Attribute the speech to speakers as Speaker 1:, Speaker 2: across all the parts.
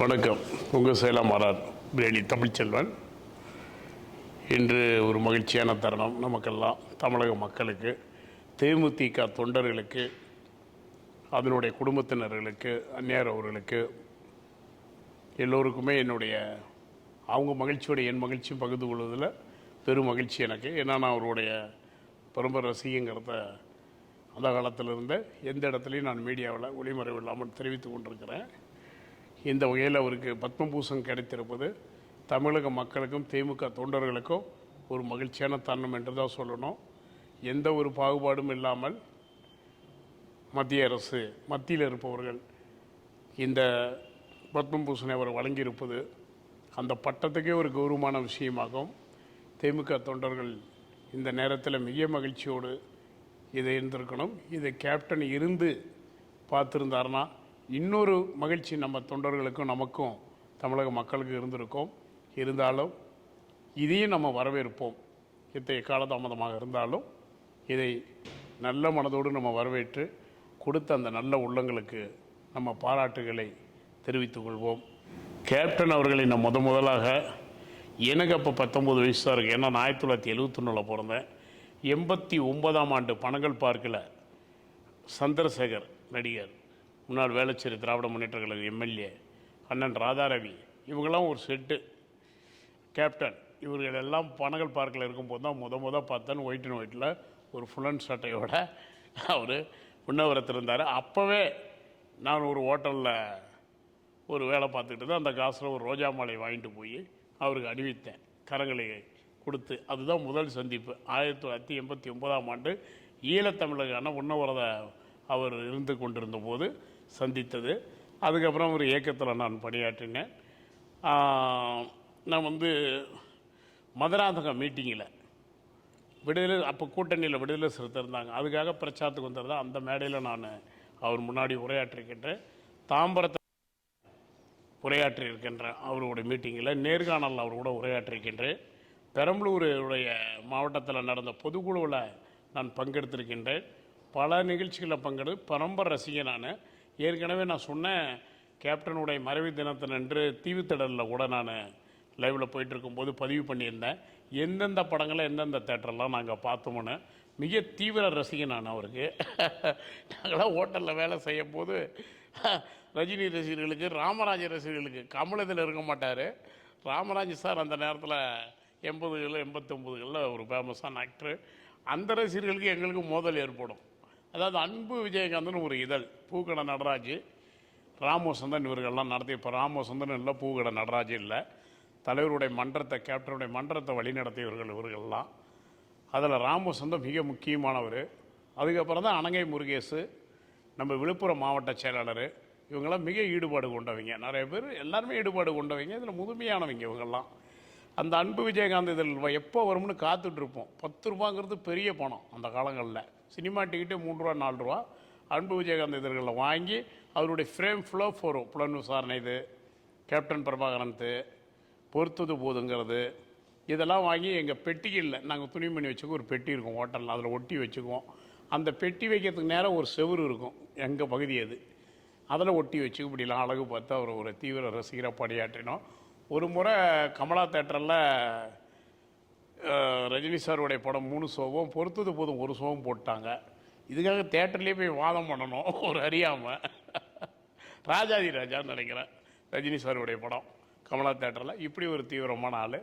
Speaker 1: வணக்கம். உங்கள் சேலம் ஆர்ஆர் பிரியாணி தமிழ்ச்செல்வன். இன்று ஒரு மகிழ்ச்சியான தருணம் நமக்கெல்லாம், தமிழக மக்களுக்கு, தேமுதிக தொண்டர்களுக்கு, அதனுடைய குடும்பத்தினர்களுக்கு, அந்நியார் அவர்களுக்கு எல்லோருக்குமே என்னுடைய அவங்க மகிழ்ச்சியோட என் மகிழ்ச்சியும் பகிர்ந்து கொள்வதில் பெரும் மகிழ்ச்சி எனக்கு. ஏன்னா நான் அவருடைய பரம்பரை ரசிகங்கிறத அந்த காலத்தில் இருந்த எந்த இடத்துலையும் நான் மீடியாவில் ஒளிமறைவு இல்லாமல் தெரிவித்து கொண்டிருக்கிறேன். இந்த வகையில் அவருக்கு பத்மபூஷன் கிடைத்திருப்பது தமிழக மக்களுக்கும் திமுக தொண்டர்களுக்கும் ஒரு மகிழ்ச்சியான தருணம் என்று தான் சொல்லணும். எந்த ஒரு பாகுபாடும் இல்லாமல் மத்திய அரசு, மத்தியில் இருப்பவர்கள் இந்த பத்மபூஷனை அவர் வழங்கியிருப்பது அந்த பட்டத்துக்கே ஒரு கௌரவமான விஷயமாகும். திமுக தொண்டர்கள் இந்த நேரத்தில் மிக மகிழ்ச்சியோடு இதை இருந்திருக்கணும். இதை கேப்டன் இருந்து பார்த்துருந்தாருன்னா இன்னொரு மகிழ்ச்சி நம்ம தொண்டர்களுக்கும் நமக்கும் தமிழக மக்களுக்கு இருந்திருக்கும். இருந்தாலும் இதையும் நம்ம வரவேற்போம். இத்தகைய காலதாமதமாக இருந்தாலும் இதை நல்ல மனதோடு நம்ம வரவேற்று கொடுத்த அந்த நல்ல உள்ளங்களுக்கு நம்ம பாராட்டுகளை தெரிவித்துக் கொள்வோம். கேப்டன் அவர்களை நான் முதலாக, எனக்கு அப்போ 19 வயசு தான் இருக்குது. ஏன்னா நான் 1971 பிறந்தேன். 89ஆம் ஆண்டு பனகல் பார்க்கில் சந்திரசேகர் நடிகர், முன்னாள் வேளச்சேரி திராவிட முன்னேற்ற கழக எம்எல்ஏ அண்ணன் ராதாரவி, இவங்கெல்லாம் ஒரு செட்டு. கேப்டன் இவர்கள் எல்லாம் பனகல் பார்க்கில் இருக்கும்போது தான் பார்த்தேன். ஒயிட் அண்ட் ஒயிட்டில் ஒரு ஃபுல்லன் சட்டையோட அவர் உண்ணாவிரத்தில் இருந்தார். அப்போவே நான் ஒரு ஹோட்டலில் ஒரு வேலை பார்த்துக்கிட்டு தான் அந்த காசில் ஒரு ரோஜா மாலை வாங்கிட்டு போய் அவருக்கு அணிவித்தேன், கரங்களை கொடுத்து. அதுதான் முதல் சந்திப்பு. 1989ஆம் ஆண்டு ஈழத்தமிழகான உண்ணவிரத அவர் இருந்து கொண்டிருந்த போது சந்தித்தது. அதுக்கப்புறம் ஒரு இயக்கத்தில் நான் பணியாற்றினேன். நான் மதுராந்தகம் மீட்டிங்கில் விடுதலை, அப்போ கூட்டணியில் விடுதலை சிறுத்தை இருந்தாங்க, அதுக்காக பிரச்சாரத்துக்கு வந்தது. அந்த மேடையில் நான் அவர் முன்னாடி உரையாற்றிருக்கின்றேன். தாம்பரத்தை உரையாற்றியிருக்கின்றேன் அவருடைய மீட்டிங்கில். நேர்காணலில் அவர் கூட உரையாற்றிருக்கின்றேன். பெரம்பலூருடைய மாவட்டத்தில் நடந்த பொதுக்குழுவில் நான் பங்கெடுத்திருக்கின்றேன். பல நிகழ்ச்சிகளில் பங்கெடுத்து பரம்பரை ரசிகன் நான். ஏற்கனவே நான் சொன்னேன், கேப்டனுடைய மறைவு தினத்தினன்று தீவுத்திடலில் கூட நான் லைவில் போயிட்டுருக்கும்போது பதிவு பண்ணியிருந்தேன். எந்தெந்த படங்களை எந்தெந்த தேட்டரெல்லாம் நாங்கள் பார்த்தோம்னு. மிக தீவிர ரசிகன் நான் அவருக்கு. நாங்களாம் ஹோட்டலில் வேலை செய்யும் போது ரஜினி ரசிகர்களுக்கு, ராமராஜ ரசிகர்களுக்கு, கமல் இதில் இருக்க மாட்டார், ராமராஜ் சார் அந்த நேரத்தில் 80களில் 89களில் ஒரு ஃபேமஸான ஆக்டரு. அந்த ரசிகர்களுக்கு எங்களுக்கு மோதல் ஏற்படும். அதாவது அன்பு விஜயகாந்தன் ஒரு இதழ், பூக்கடை நடராஜ், ராமோசந்தன் இவர்கள்லாம் நடத்தி. இப்போ ராமோசந்தன் இல்லை, பூக்கடை நடராஜ் இல்லை. தலைவருடைய மன்றத்தை, கேப்டனுடைய மன்றத்தை வழிநடத்தியவர்கள் இவர்கள்லாம். அதில் ராமோசந்தன் மிக முக்கியமானவர். அதுக்கப்புறம் தான் அனங்கை முருகேசு, நம்ம விழுப்புரம் மாவட்ட செயலாளர், இவங்கெல்லாம் மிக ஈடுபாடு கொண்டவங்க. நிறைய பேர் எல்லாருமே ஈடுபாடு கொண்டவங்க. இதில் முதுமையானவங்க இவங்கெல்லாம். அந்த அன்பு விஜயகாந்த் இதில் எப்போ வரும்னு காத்துட்ருப்போம். 10 ரூபாங்கிறது பெரிய பணம் அந்த காலங்களில். சினிமா டிக்கெட்டு 3 ரூபா 4 ரூபா. அன்பு விஜயகாந்த் இதழ்களில் வாங்கி அவருடைய ஃப்ரேம் ஃப்ளோப் வரும். புலன் விசாரணை, இது கேப்டன் பிரபாகரன்து, பொறுத்தது போதுங்கிறது, இதெல்லாம் வாங்கி எங்கள் பெட்டிகளில் நாங்கள் துணிமணி வச்சுக்கோ, ஒரு பெட்டி இருக்கும் ஹோட்டலில், அதில் ஒட்டி வச்சுக்குவோம். அந்த பெட்டி வைக்கிறதுக்கு நேரம் ஒரு செவுறு இருக்கும், எங்கள் பகுதி அது, அதில் ஒட்டி வச்சு இப்படிலாம் அழகு பார்த்து அவர் ஒரு தீவிர ரசிகராக பணியாற்றினோம். ஒரு முறை கமலா தேட்டரில் ரஜினி சாருடைய படம் 3 ஷோவும், பொறுத்தது போதும் 1 ஷோவும் போட்டாங்க. இதுக்காக தேட்டர்லேயே போய் வாதம் பண்ணணும் ஒரு அறியாமல். ராஜாதி ராஜான்னு நினைக்கிறேன் ரஜினி சாருடைய படம் கமலா தேட்டரில். இப்படி ஒரு தீவிரமான ஆள்.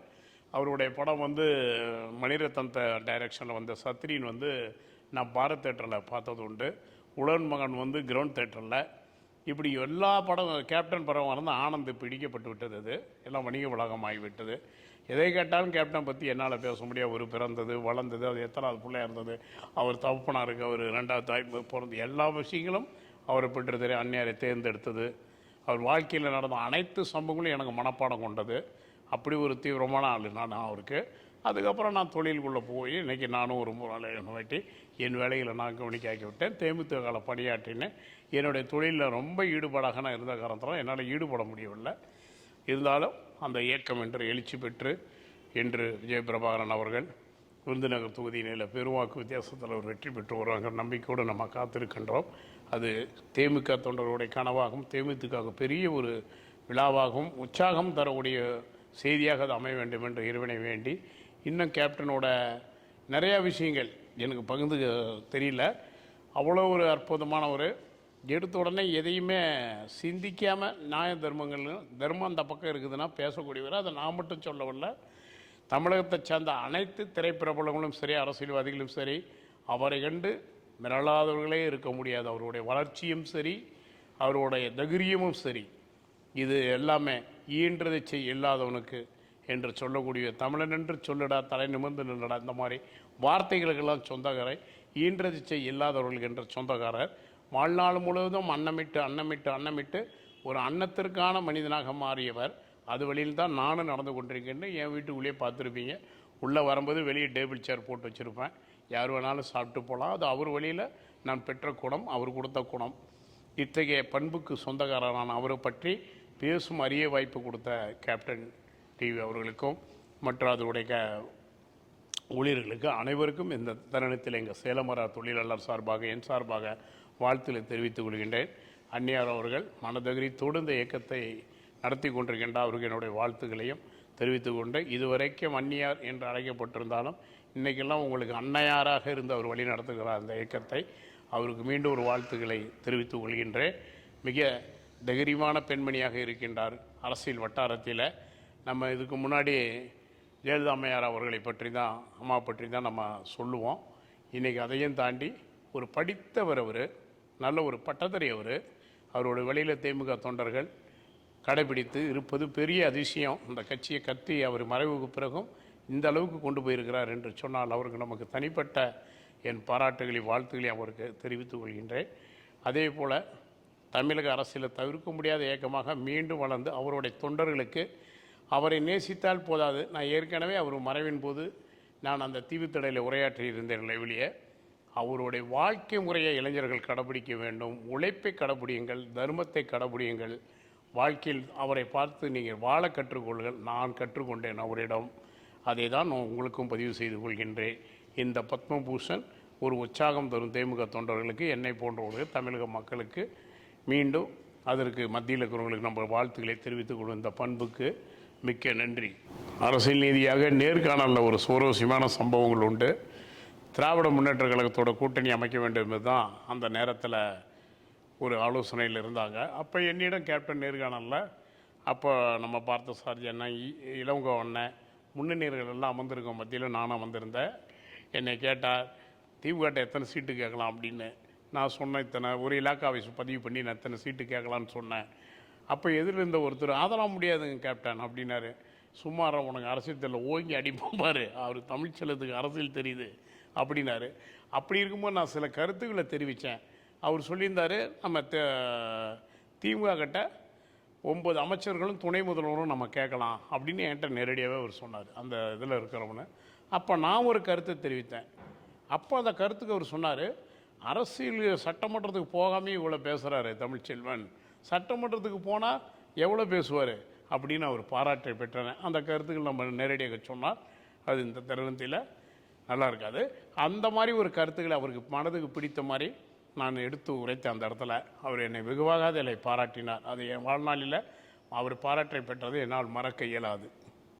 Speaker 1: அவருடைய படம் மணிரத்னம் டைரக்ஷனில் வந்த சத்ரின் நான் பாரத் தேட்டரில் பார்த்தது உண்டு. உலன் மகன் கிரவுண்ட் தேட்டரில். இப்படி எல்லா படம், கேப்டன் படம் ஆனந்த் பிடிக்கப்பட்டு விட்டது. அது எல்லாம் வணிக வளாகமாகிவிட்டது. எதை கேட்டாலும் கேப்டன் பற்றி என்னால் பேச முடியாது. அவர் பிறந்தது, வளர்ந்தது, அது எத்தனாவது பிள்ளையாக இருந்தது, அவர் தகப்பனாருக்கு அவர் 2வது தாய்ப்பு பிறந்தது, எல்லா விஷயங்களும் அவரை பெற்றது. அந்நியாரை தேர்ந்தெடுத்தது, அவர் வாழ்க்கையில் நடந்த அனைத்து சம்பவங்களும் எனக்கு மனப்பாடம் கொண்டது. அப்படி ஒரு தீவிரமான ஆள் நான் அவருக்கு. அதுக்கப்புறம் நான் தொழிலுக்குள்ளே போய் இன்றைக்கி நானும் ஒரு வாட்டி என் வேலைகளை நான் கவனிக்காக்கி விட்டேன். தேமுதிகவில் பணியாற்றினேன். என்னுடைய தொழிலில் ரொம்ப ஈடுபாடாக நான் இருந்த காரணத்தில் என்னால் ஈடுபட முடியவில்லை. இருந்தாலும் அந்த இயக்கம் என்று எழுச்சி பெற்று இன்று விஜயபிரபாகரன் அவர்கள் விருதுநகர் தொகுதியினில் பெருவாக்கு வித்தியாசத்தில் ஒரு வெற்றி பெற்று வருவாங்க நம்பிக்கையோடு நம்ம காத்திருக்கின்றோம். அது தேமுக தொண்டர்களுடைய கனவாகும். தேமுதிக பெரிய ஒரு விழாவாகவும் உற்சாகம் தரக்கூடிய செய்தியாக அது அமைய வேண்டும் என்று இறைவனை வேண்டி, இன்னும் கேப்டனோட நிறையா விஷயங்கள் எனக்கு பகிர்ந்து தெரியல. அவ்வளோ ஒரு அற்புதமான ஒரு எடுத்த உடனே எதையுமே சிந்திக்காமல் நியாய தர்மம் அந்த பக்கம் இருக்குதுன்னா பேசக்கூடியவர். அதை நான் மட்டும் சொல்லவில்லை, தமிழகத்தை சேர்ந்த அனைத்து திரைப்பிரபலங்களும் சரி, அரசியல்வாதிகளும் சரி, அவரை கண்டு மிரளாதவர்களே இருக்க முடியாது. அவருடைய வளர்ச்சியும் சரி, அவருடைய தைரியமும் சரி, இது எல்லாமே ஈன்றதை செய் இல்லாதவனுக்கு என்று சொல்லக்கூடிய தமிழன் என்று சொல்லடா தலை நிமிர்ந்து நின்றடா, இந்த மாதிரி வார்த்தைகளுக்கெல்லாம் சொந்தக்காரர். ஈன்றதை செய் இல்லாதவர்களுக்கு என்ற சொந்தக்காரர். வாழ்நாள் முழுவதும் அன்னமிட்டு ஒரு அன்னத்திற்கான மனிதனாக மாறியவர். அது வழியில் தான் நானும் நடந்து கொண்டிருக்கேன்னு என் வீட்டுக்குள்ளேயே பார்த்துருப்பீங்க. உள்ளே வரும்போது வெளியே டேபிள் சேர் போட்டு வச்சுருப்பேன், யார் வேணாலும் சாப்பிட்டு போகலாம். அது அவர் வழியில் நான் பெற்ற குணம், அவர் கொடுத்த குணம். இத்தகைய பண்புக்கு சொந்தக்காரரான அவரை பற்றி பேசும் அரிய வாய்ப்பு கொடுத்த கேப்டன் டிவி அவர்களுக்கும் மற்றும் அதனுடைய ஊழியர்களுக்கு அனைவருக்கும் இந்த தருணத்தில் எங்கள் சேலமர தொழிலாளர் சார்பாக, என் சார்பாக வாழ்த்துக்களை தெரிவித்துக் கொள்கின்றேன். அந்நியார் அவர்கள் மனதகிரித்தோடு இந்த இயக்கத்தை நடத்தி கொண்டிருக்கின்ற அவருக்கு என்னுடைய வாழ்த்துக்களையும் தெரிவித்துக் கொண்டு, இதுவரைக்கும் அந்நியார் என்று அழைக்கப்பட்டிருந்தாலும் இன்றைக்கெல்லாம் உங்களுக்கு அன்னையாராக இருந்து அவர் வழி நடத்துகிறார் அந்த இயக்கத்தை. அவருக்கு மீண்டும் ஒரு வாழ்த்துக்களை தெரிவித்துக் கொள்கின்றேன். மிக தைரியமான பெண்மணியாக இருக்கின்றார் அரசியல் வட்டாரத்தில். நம்ம இதுக்கு முன்னாடி ஜெயலலிதா அம்மையார் அவர்களை பற்றி தான், அம்மா பற்றி தான் நம்ம சொல்லுவோம். இன்றைக்கி அதையும் தாண்டி ஒரு படித்தவர், அவர் நல்ல ஒரு பட்டதாரி, அவரோட வழியில் தேமுக தொண்டர்கள் கடைபிடித்து இருப்பது பெரிய அதிசயம். இந்த கட்சியை கத்தி அவர் மறைவுக்கு பிறகும் இந்த அளவுக்கு கொண்டு போயிருக்கிறார் என்று சொன்னால் அவருக்கு நமக்கு தனிப்பட்ட என் பாராட்டுகளை, வாழ்த்துக்களை அவருக்கு தெரிவித்துக் கொள்கின்றேன். அதே போல் தமிழக அரசியலை தவிர்க்க முடியாத இயக்கமாக மீண்டும் வளர்ந்து அவருடைய தொண்டர்களுக்கு அவரை நேசித்தால் போதாது. நான் ஏற்கனவே அவர் மறைவின் போது நான் அந்த தீவுத்தடையில் உரையாற்றி இருந்தேன் வெளியே. அவருடைய வாழ்க்கை முறையை இளைஞர்கள் கடைபிடிக்க வேண்டும். உழைப்பை கடைபிடியுங்கள், தர்மத்தை கடைபிடியுங்கள். வாழ்க்கையில் அவரை பார்த்து நீங்கள் வாழ கற்றுக்கொள்ளுங்கள். நான் கற்றுக்கொண்டேன் அவரிடம். அதை தான் நான் உங்களுக்கும் பதிவு செய்து கொள்கின்றேன். இந்த பத்மபூஷன் ஒரு உற்சாகம் தரும் தேமுக தொண்டர்களுக்கு, என்னை போன்றவர்களுக்கு, தமிழக மக்களுக்கு மீண்டும் அதற்கு மத்தியில் இருக்கிறவங்களுக்கு நம்ம வாழ்த்துக்களை தெரிவித்துக் கொள்ளும். இந்த பண்புக்கு மிக்க நன்றி. அரசியல் நீதியாக நேர்காணலில் ஒரு சுவாரஸ்யமான சம்பவங்கள் உண்டு. திராவிட முன்னேற்ற கழகத்தோட கூட்டணி அமைக்க வேண்டும் என்பது தான் அந்த நேரத்தில் ஒரு ஆலோசனையில் இருந்தாங்க. அப்போ என்னிடம் கேப்டன் நேர்காணலில், அப்போ நம்ம பார்த்த சார்ஜி அண்ணன், இளங்கோ அண்ணன், முன்னணியர்கள் எல்லாம் அமர்ந்திருக்கோம், மத்தியில் நானும் வந்திருந்தேன். என்னை கேட்டால் திமுக எத்தனை சீட்டு கேட்கலாம் அப்படின்னு. நான் சொன்னேன், இத்தனை ஒரு இலாக்காவை பதிவு பண்ணி நான் இத்தனை சீட்டு கேட்கலான்னு சொன்னேன். அப்போ எதிரில் இருந்த ஒருத்தர், அதெல்லாம் முடியாதுங்க கேப்டன் அப்படின்னாரு. சும்மாரா, உனக்கு அரசியல் தெரியல, ஓங்கி அடிப்போம் பாரு, அவர் தமிழ்ச்சலத்துக்கு அரசியல் தெரியுது அப்படின்னாரு. அப்படி இருக்கும்போது நான் சில கருத்துக்களை தெரிவித்தேன். அவர் சொல்லியிருந்தார், நம்ம திமுக கிட்ட 9 அமைச்சர்களும் துணை முதல்வரும் நம்ம கேட்கலாம் அப்படின்னு என்கிட்ட நேரடியாகவே அவர் சொன்னார், அந்த இதில் இருக்கிறவனு. அப்போ நான் ஒரு கருத்தை தெரிவித்தேன். அப்போ அந்த கருத்துக்கு அவர் சொன்னார், அரசியல் சட்டமன்றத்துக்கு போகாமே இவ்வளோ பேசுகிறாரு தமிழ்ச்செல்வன், சட்டமன்றத்துக்கு போனால் எவ்வளோ பேசுவார் அப்படின்னு அவர் பாராட்டை பெற்றேன். அந்த கருத்துக்கள் நம்ம நேரடியாக சொன்னால் அது இந்த தருணத்தில் நல்லா இருக்காது. அந்த மாதிரி ஒரு கருத்துக்களை அவருக்கு மனதுக்கு பிடித்த மாதிரி நான் எடுத்து உரைத்த அந்த இடத்துல அவர் என்னை வெகுவாக அதில் பாராட்டினார். அது என் வாழ்நாளில் அவர் பாராட்டை பெற்றது என்னால் மறக்க இயலாது.